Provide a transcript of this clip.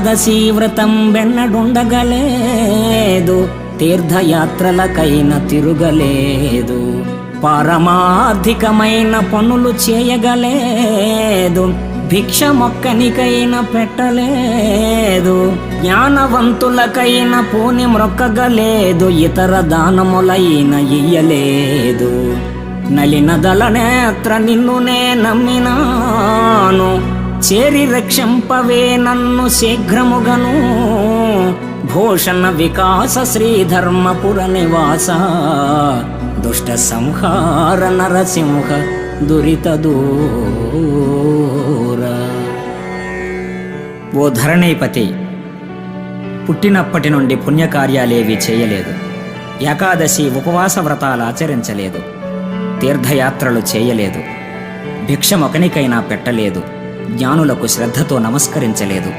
ఏకాదశి వ్రతం వెన్నడుండగలేదు, తీర్థయాత్రలకైన తిరుగలేదు, పారమార్థికమైన పనులు చేయగలేదు, భిక్ష మొక్కనికైన పెట్టలేదు, జ్ఞానవంతులకైన పూని మ్రొక్కగలేదు, ఇతర దానములైన ఇయ్యలేదు. నలినదల నేత్ర నిన్నునే నమ్మినాను, చేరి రక్షింపవే నన్ను శీఘ్రముగను. భూషణ వికాస శ్రీధర్మపుర నివాస, దుష్ట సంహార నరసింహ దురిత దూర. ఓ ధరణీపతి, పుట్టినప్పటి నుండి పుణ్యకార్యాలేవీ చేయలేదు, ఏకాదశి ఉపవాస వ్రతాలు ఆచరించలేదు, తీర్థయాత్రలు చేయలేదు, భిక్షమొకనికైనా పెట్టలేదు, జ్ఞానులకు శ్రద్ధతో నమస్కరించలేదు.